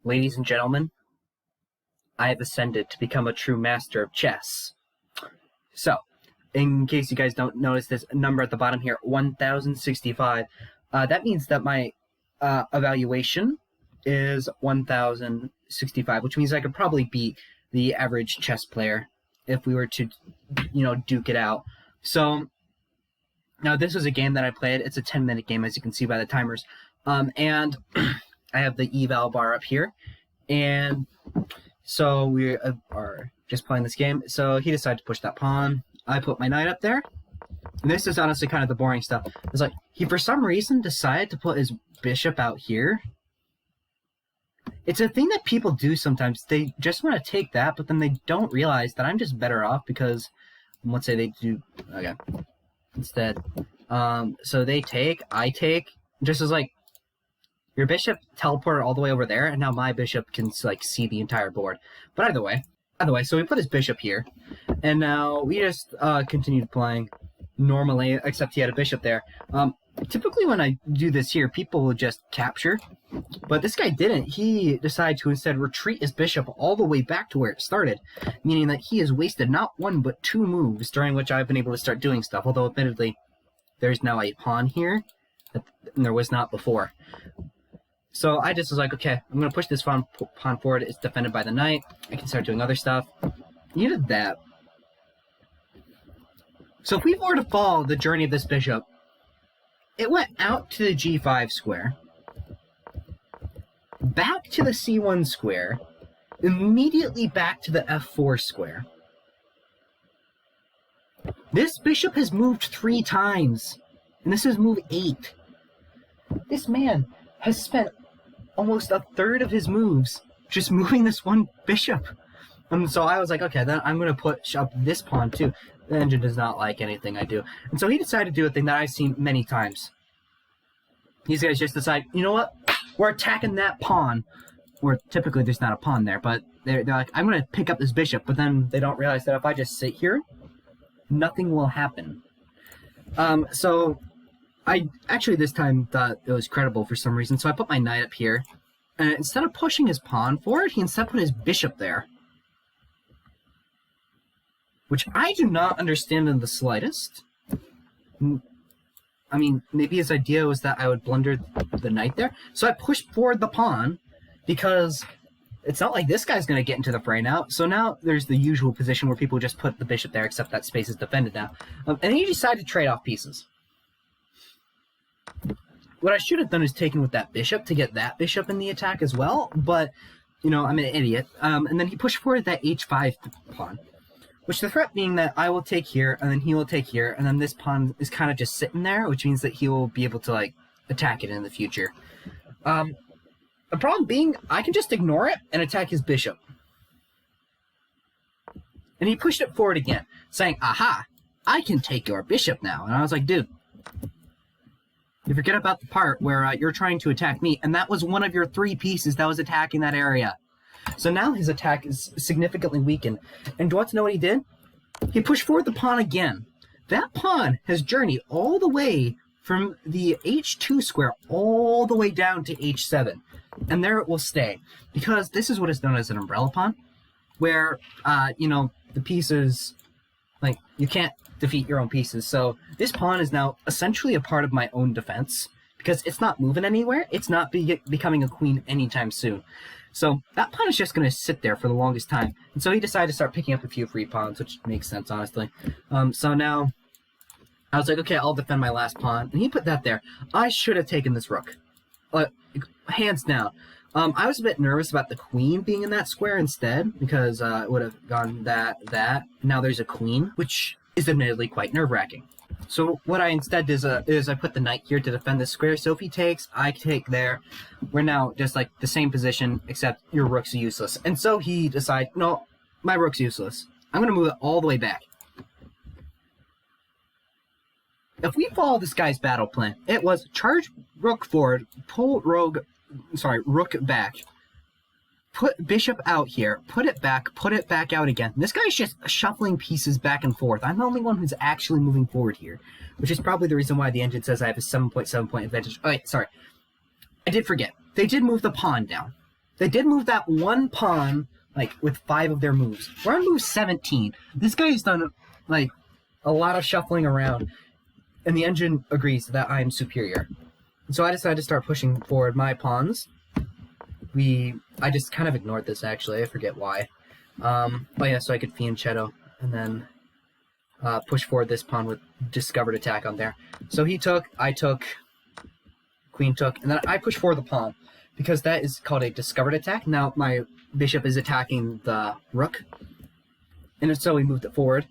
Ladies and gentlemen, I have ascended to become a true master of chess. So, in case you guys don't notice this number at the bottom here, 1065, that means that my evaluation is 1065, which means I could probably beat the average chess player if we were to, duke it out. So, now this is a game that I played. It's a 10-minute game, as you can see by the timers. And I have the eval bar up here. And so we are just playing this game. So he decided to push that pawn. I put my knight up there. And this is honestly kind of the boring stuff. It's like, he for some reason decided to put his bishop out here. It's a thing that people do sometimes. They just want to take that, but then they don't realize that I'm just better off because, let's say they do, okay, instead. So they take, I take, just as like, your bishop teleported all the way over there, and now my bishop can like see the entire board. But either way, so we put his bishop here, and now we just continued playing normally, except he had a bishop there. Typically when I do this here, people will just capture, but this guy didn't. He decided to instead retreat his bishop all the way back to where it started, meaning that he has wasted not one but two moves, during which I've been able to start doing stuff, although admittedly, there's now a pawn here, and there was not before. So I just was like, okay, I'm going to push this pawn forward. It's defended by the knight. I can start doing other stuff. You did that. So if we were to follow the journey of this bishop, it went out to the g5 square, back to the c1 square, immediately back to the f4 square. This bishop has moved 3 times, and this is move 8. This man has spent almost a third of his moves just moving this one bishop. And so I was like, okay, then I'm going to push up this pawn too. The engine does not like anything I do. And so he decided to do a thing that I've seen many times. These guys just decide, you know what? We're attacking that pawn. Or typically there's not a pawn there, but they're like, I'm going to pick up this bishop. But then they don't realize that if I just sit here, nothing will happen. So I actually this time thought it was credible for some reason, so I put my knight up here, and instead of pushing his pawn forward, he instead put his bishop there. Which I do not understand in the slightest. I mean, maybe his idea was that I would blunder the knight there. So I pushed forward the pawn, because it's not like this guy's going to get into the fray now. So now there's the usual position where people just put the bishop there, except that space is defended now. And he decided to trade off pieces. What I should have done is taken with that bishop to get that bishop in the attack as well, but, I'm an idiot. And then he pushed forward that h5 pawn, which the threat being that I will take here, and then he will take here, and then this pawn is kind of just sitting there, which means that he will be able to, like, attack it in the future. The problem being, I can just ignore it and attack his bishop. And he pushed it forward again, saying, aha, I can take your bishop now. And I was like, dude, you forget about the part where you're trying to attack me, and that was one of your 3 pieces that was attacking that area. So now his attack is significantly weakened. And do you want to know what he did? He pushed forward the pawn again. That pawn has journeyed all the way from the h2 square all the way down to h7. And there it will stay. Because this is what is known as an umbrella pawn, where, the pieces, like, you can't defeat your own pieces. So this pawn is now essentially a part of my own defense, because it's not moving anywhere. It's not becoming a queen anytime soon. So that pawn is just going to sit there for the longest time. And so he decided to start picking up a few free pawns, which makes sense, honestly. So now I was like, okay, I'll defend my last pawn. And he put that there. I should have taken this rook. Hands down. I was a bit nervous about the queen being in that square instead, because it would have gone that. Now there's a queen, which is admittedly quite nerve-wracking. So what I instead did is I put the knight here to defend this square. So if he takes, I take there. We're now just like the same position, except your rook's useless. And so he decided, no, my rook's useless. I'm going to move it all the way back. If we follow this guy's battle plan, it was charge rook forward, pull rook back, put bishop out here, put it back out again. This guy's just shuffling pieces back and forth. I'm the only one who's actually moving forward here, which is probably the reason why the engine says I have a 7.7 point advantage. Oh, wait, sorry. I did forget. They did move the pawn down. They did move that one pawn, like, with 5 of their moves. We're on move 17. This guy's done, like, a lot of shuffling around, and the engine agrees that I am superior. So I decided to start pushing forward my pawns. I just kind of ignored this, actually. I forget why. But yeah, so I could fianchetto, and then push forward this pawn with discovered attack on there. So he took, I took, queen took, and then I push forward the pawn, because that is called a discovered attack. Now my bishop is attacking the rook, and so we moved it forward,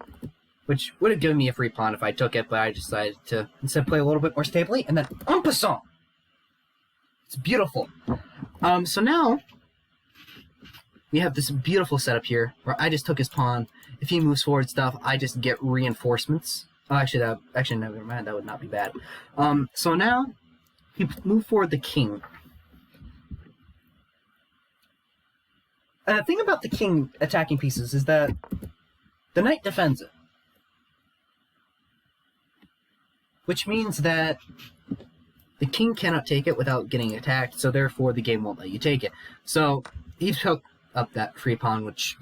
which would have given me a free pawn if I took it, but I decided to instead play a little bit more stably, and then en passant! It's beautiful. So now we have this beautiful setup here where I just took his pawn. If he moves forward stuff, I just get reinforcements. Oh, actually, never mind. That would not be bad. So now he moved forward the king. And the thing about the king attacking pieces is that the knight defends it, which means that the king cannot take it without getting attacked, so therefore the game won't let you take it. So he took up that free pawn, which,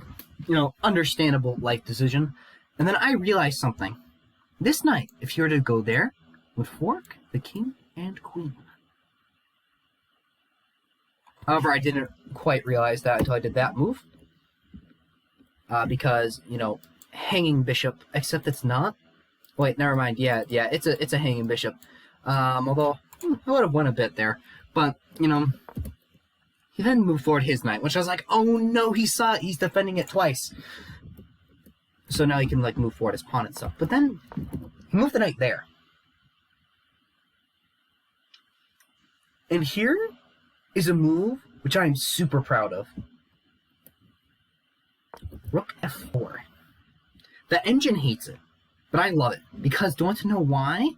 you know, understandable life decision. And then I realized something. This knight, if you were to go there, would fork the king and queen. However, I didn't quite realize that until I did that move. Because, you know, hanging bishop, except it's not. Wait, never mind. Yeah, it's a hanging bishop. Although I would have won a bit there, but you know, he then moved forward his knight, which I was like, oh no, he saw it. He's defending it twice. So now he can like move forward his pawn and stuff. But then he moved the knight there, and here is a move which I am super proud of. Rook f4. The engine hates it, but I love it because do you want to know why?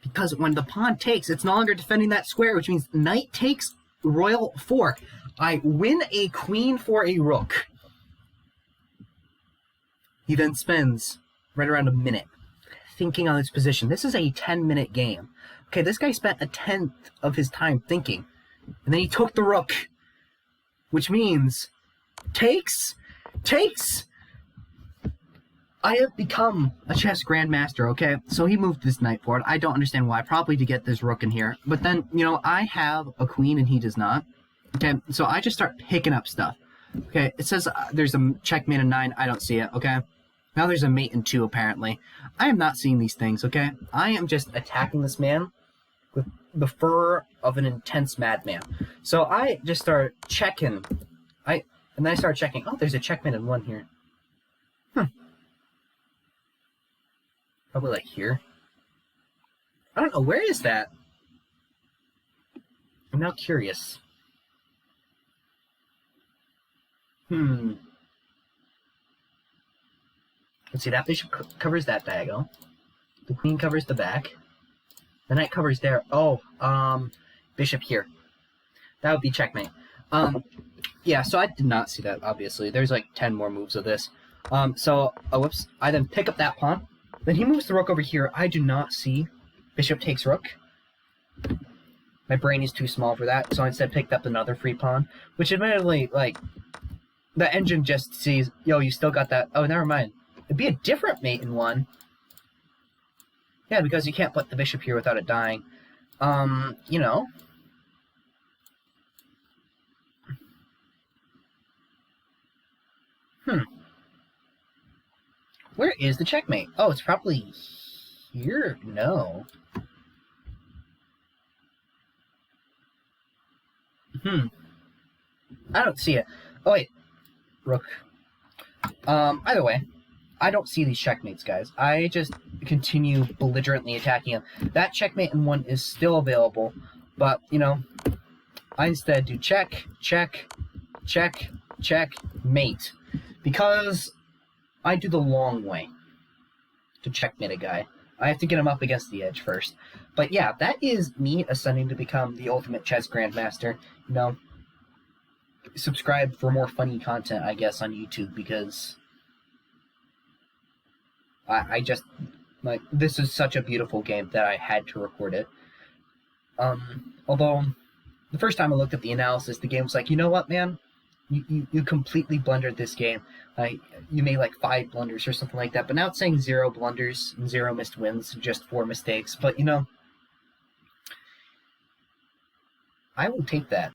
Because when the pawn takes, it's no longer defending that square, which means knight takes, royal fork. I win a queen for a rook. He then spends right around a minute thinking on his position. This is a 10-minute game. Okay, this guy spent a tenth of his time thinking, and then he took the rook, which means takes. I have become a chess grandmaster, okay? So he moved this knight forward. I don't understand why. Probably to get this rook in here. But then, you know, I have a queen and he does not. Okay, so I just start picking up stuff. Okay, it says there's a checkmate in 9. I don't see it, okay? Now there's a mate in 2, apparently. I am not seeing these things, okay? I am just attacking this man with the fur of an intense madman. So I just start checking. And then I start checking. Oh, there's a checkmate in 1 here. Probably like here. I don't know, where is that? I'm now curious. Let's see, that bishop covers that diagonal. The queen covers the back. The knight covers there. Oh, bishop here. That would be checkmate. Yeah, so I did not see that, obviously. There's like 10 more moves of this. Whoops. I then pick up that pawn. Then he moves the rook over here. I do not see bishop takes rook. My brain is too small for that, so I instead picked up another free pawn, which admittedly, like, the engine just sees, yo, you still got that. Oh, never mind. It'd be a different mate in 1. Yeah, because you can't put the bishop here without it dying. You know. Where is the checkmate? Oh, it's probably here? No. I don't see it. Oh, wait. Rook. Either way, I don't see these checkmates, guys. I just continue belligerently attacking him. That checkmate in 1 is still available, but, you know, I instead do check, mate. Because I do the long way to checkmate a guy. I have to get him up against the edge first. But yeah, that is me ascending to become the ultimate chess grandmaster. You know, subscribe for more funny content, I guess, on YouTube, because I just, like, this is such a beautiful game that I had to record it. Although, the first time I looked at the analysis, the game was like, you know what, man? You completely blundered this game. You made like 5 blunders or something like that. But now it's saying 0 blunders and 0 missed wins, just 4 mistakes. But, you know, I will take that.